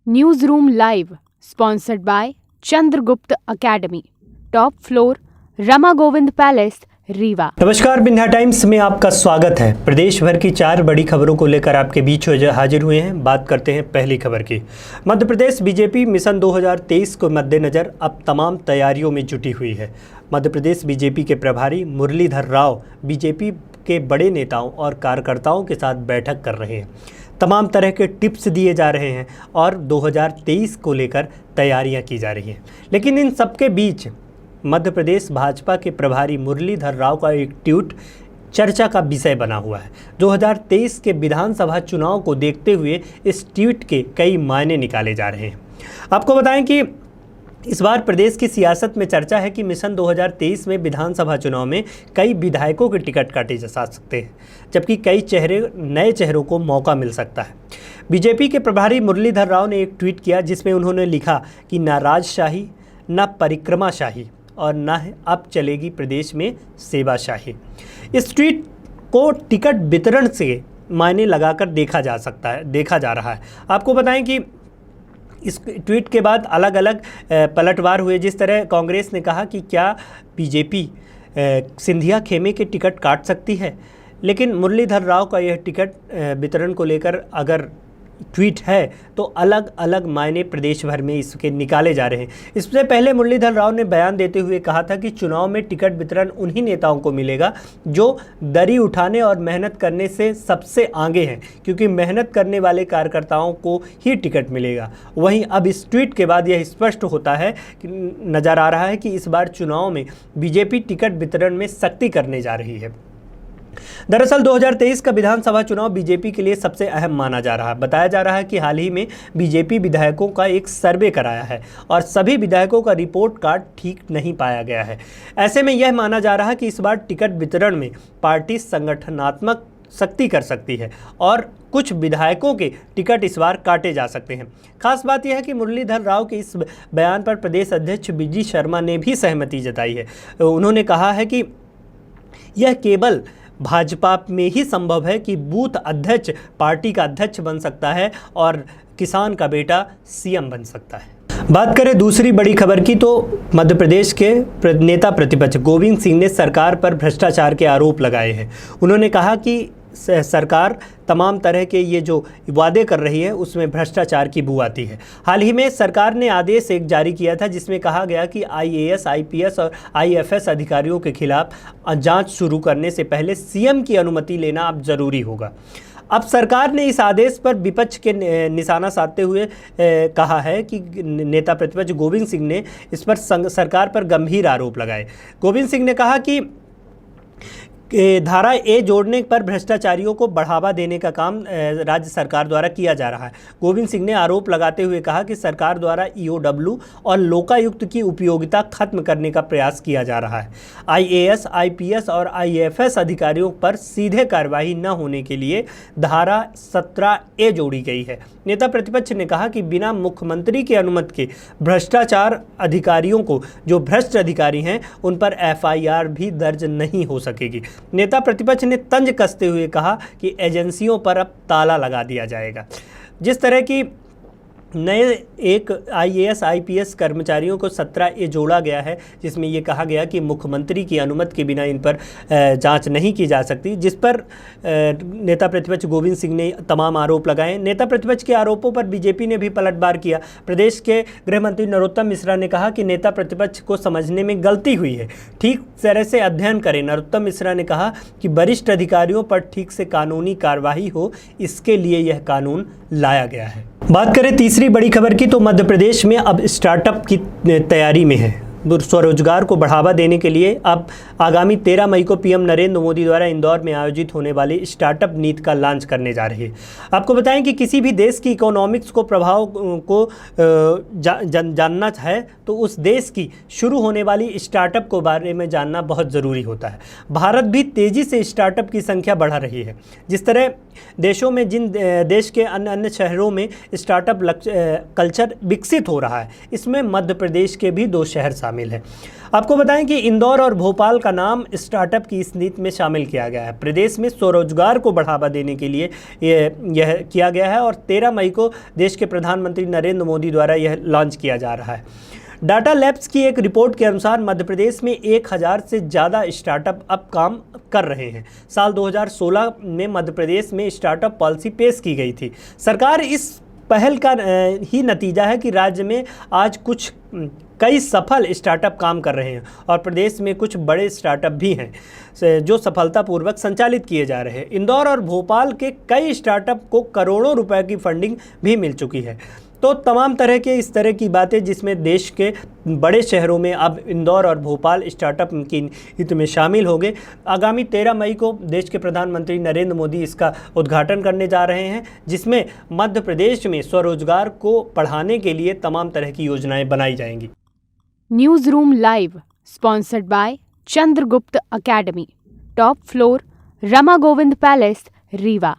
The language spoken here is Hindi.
News room live sponsored by Chandragupta academy, top floor, Rama Govind palace, Rewa. नमस्कार, विंध्या टाइम्स में आपका स्वागत है। प्रदेश भर की 4 बड़ी खबरों को लेकर आपके बीच हाजिर हुए हैं। बात करते हैं पहली खबर की। मध्य प्रदेश बीजेपी मिशन 2023 को मद्देनजर अब तमाम तैयारियों में जुटी हुई है। मध्य प्रदेश बीजेपी के प्रभारी मुरलीधर राव बीजेपी के बड़े नेताओं और कार्यकर्ताओं के साथ बैठक कर रहे हैं। तमाम तरह के टिप्स दिए जा रहे हैं और 2023 को लेकर तैयारियां की जा रही हैं। लेकिन इन सबके बीच मध्य प्रदेश भाजपा के प्रभारी मुरलीधर राव का एक ट्वीट चर्चा का विषय बना हुआ है। 2023 के विधानसभा चुनाव को देखते हुए इस ट्वीट के कई मायने निकाले जा रहे हैं। आपको बताएं कि इस बार प्रदेश की सियासत में चर्चा है कि मिशन 2023 में विधानसभा चुनाव में कई विधायकों के टिकट काटे जा सकते हैं, जबकि कई नए चेहरों को मौका मिल सकता है। बीजेपी के प्रभारी मुरलीधर राव ने एक ट्वीट किया जिसमें उन्होंने लिखा कि न राजशाही, न परिक्रमाशाही और न अब चलेगी प्रदेश में सेवाशाही। इस ट्वीट को टिकट वितरण से मायने लगाकर देखा जा रहा है। आपको बताएं कि इस ट्वीट के बाद अलग अलग पलटवार हुए। जिस तरह कांग्रेस ने कहा कि क्या बीजेपी सिंधिया खेमे के टिकट काट सकती है, लेकिन मुरलीधर राव का यह टिकट वितरण को लेकर अगर ट्वीट है तो अलग अलग मायने प्रदेश भर में इसके निकाले जा रहे हैं। इससे पहले मुरलीधर राव ने बयान देते हुए कहा था कि चुनाव में टिकट वितरण उन्हीं नेताओं को मिलेगा जो दरी उठाने और मेहनत करने से सबसे आगे हैं, क्योंकि मेहनत करने वाले कार्यकर्ताओं को ही टिकट मिलेगा। वहीं अब इस ट्वीट के बाद यह स्पष्ट होता है कि नज़र आ रहा है कि इस बार चुनाव में बीजेपी टिकट वितरण में सख्ती करने जा रही है। दरअसल 2023 का विधानसभा चुनाव बीजेपी के लिए सबसे अहम माना जा रहा है। बताया जा रहा है कि हाल ही में बीजेपी विधायकों का एक सर्वे कराया है और सभी विधायकों का रिपोर्ट कार्ड ठीक नहीं पाया गया है। ऐसे में यह माना जा रहा है कि इस बार टिकट वितरण में पार्टी संगठनात्मक सख्ती कर सकती है और कुछ विधायकों के टिकट इस बार काटे जा सकते हैं। खास बात यह है कि मुरलीधर राव के इस बयान पर प्रदेश अध्यक्ष बीजी शर्मा ने भी सहमति जताई है। उन्होंने कहा है कि यह केवल भाजपा में ही संभव है कि बूथ अध्यक्ष पार्टी का अध्यक्ष बन सकता है और किसान का बेटा सीएम बन सकता है। बात करें दूसरी बड़ी खबर की तो मध्य प्रदेश के नेता प्रतिपक्ष गोविंद सिंह ने सरकार पर भ्रष्टाचार के आरोप लगाए हैं। उन्होंने कहा कि सरकार तमाम तरह के ये जो वादे कर रही है उसमें भ्रष्टाचार की बू आती है। हाल ही में सरकार ने आदेश एक जारी किया था जिसमें कहा गया कि आईएएस, आईपीएस और आईएफएस अधिकारियों के खिलाफ जांच शुरू करने से पहले सीएम की अनुमति लेना अब जरूरी होगा। अब सरकार ने इस आदेश पर विपक्ष के निशाना साधते हुए कहा है कि नेता प्रतिपक्ष गोविंद सिंह ने इस पर सरकार पर गंभीर आरोप लगाए। गोविंद सिंह ने कहा कि धारा ए जोड़ने पर भ्रष्टाचारियों को बढ़ावा देने का काम राज्य सरकार द्वारा किया जा रहा है। गोविंद सिंह ने आरोप लगाते हुए कहा कि सरकार द्वारा ईओडब्ल्यू और लोकायुक्त की उपयोगिता खत्म करने का प्रयास किया जा रहा है। आईएएस, आईपीएस और आईएफएस अधिकारियों पर सीधे कार्रवाई न होने के लिए धारा 17A जोड़ी गई है। नेता प्रतिपक्ष ने कहा कि बिना मुख्यमंत्री की अनुमति के भ्रष्टाचार अधिकारियों को, जो भ्रष्ट अधिकारी हैं, उन पर एफआईआर भी दर्ज नहीं हो सकेगी। नेता प्रतिपक्ष ने तंज कसते हुए कहा कि एजेंसियों पर अब ताला लगा दिया जाएगा। जिस तरह की नए एक आईएएस, आईपीएस कर्मचारियों को 17A जोड़ा गया है जिसमें ये कहा गया कि मुख्यमंत्री की अनुमति के बिना इन पर जांच नहीं की जा सकती, जिस पर नेता प्रतिपक्ष गोविंद सिंह ने तमाम आरोप लगाए। नेता प्रतिपक्ष के आरोपों पर बीजेपी ने भी पलटवार किया। प्रदेश के गृह मंत्री नरोत्तम मिश्रा ने कहा कि नेता प्रतिपक्ष को समझने में गलती हुई है, ठीक तरह से अध्ययन करें। नरोत्तम मिश्रा ने कहा कि वरिष्ठ अधिकारियों पर ठीक से कानूनी कार्रवाई हो, इसके लिए यह कानून लाया गया है। बात करें तीसरी बड़ी खबर की तो मध्य प्रदेश में अब स्टार्टअप की तैयारी में है। स्वरोजगार को बढ़ावा देने के लिए अब आगामी 13 मई को पीएम नरेंद्र मोदी द्वारा इंदौर में आयोजित होने वाली स्टार्टअप नीति का लॉन्च करने जा रही है। आपको बताएं कि किसी भी देश की इकोनॉमिक्स को प्रभाव को जानना है तो उस देश की शुरू होने वाली स्टार्टअप को बारे में जानना बहुत ज़रूरी होता है। भारत भी तेज़ी से स्टार्टअप की संख्या बढ़ा रही है। जिस तरह देशों में देश के अन्य शहरों में स्टार्टअप कल्चर विकसित हो रहा है, इसमें मध्य प्रदेश के भी 2 शहर शामिल शामिल है। आपको बताएं कि इंदौर और भोपाल का नाम स्टार्टअप की इस नीति में शामिल किया गया है। प्रदेश में स्वरोजगार को बढ़ावा देने के लिए यह किया गया है और 13 मई को देश के प्रधानमंत्री नरेंद्र मोदी द्वारा यह लॉन्च किया जा रहा है। डाटा लैब्स की एक रिपोर्ट के अनुसार मध्य प्रदेश में 1000 से ज़्यादा स्टार्टअप अब काम कर रहे हैं। साल 2016 में मध्य प्रदेश में स्टार्टअप पॉलिसी पेश की गई थी। सरकार इस पहल का ही नतीजा है कि राज्य में आज कई सफल स्टार्टअप काम कर रहे हैं और प्रदेश में कुछ बड़े स्टार्टअप भी हैं जो सफलतापूर्वक संचालित किए जा रहे हैं। इंदौर और भोपाल के कई स्टार्टअप को करोड़ों रुपए की फंडिंग भी मिल चुकी है। तो तमाम तरह के इस तरह की बातें जिसमें देश के बड़े शहरों में अब इंदौर और भोपाल स्टार्टअप की नीति में शामिल हो गए। आगामी 13 मई को देश के प्रधानमंत्री नरेंद्र मोदी इसका उद्घाटन करने जा रहे हैं, जिसमें मध्य प्रदेश में स्वरोजगार को बढ़ाने के लिए तमाम तरह की योजनाएं बनाई जाएंगी। News room live sponsored by Chandragupta academy, top floor, Rama Govind palace, Rewa.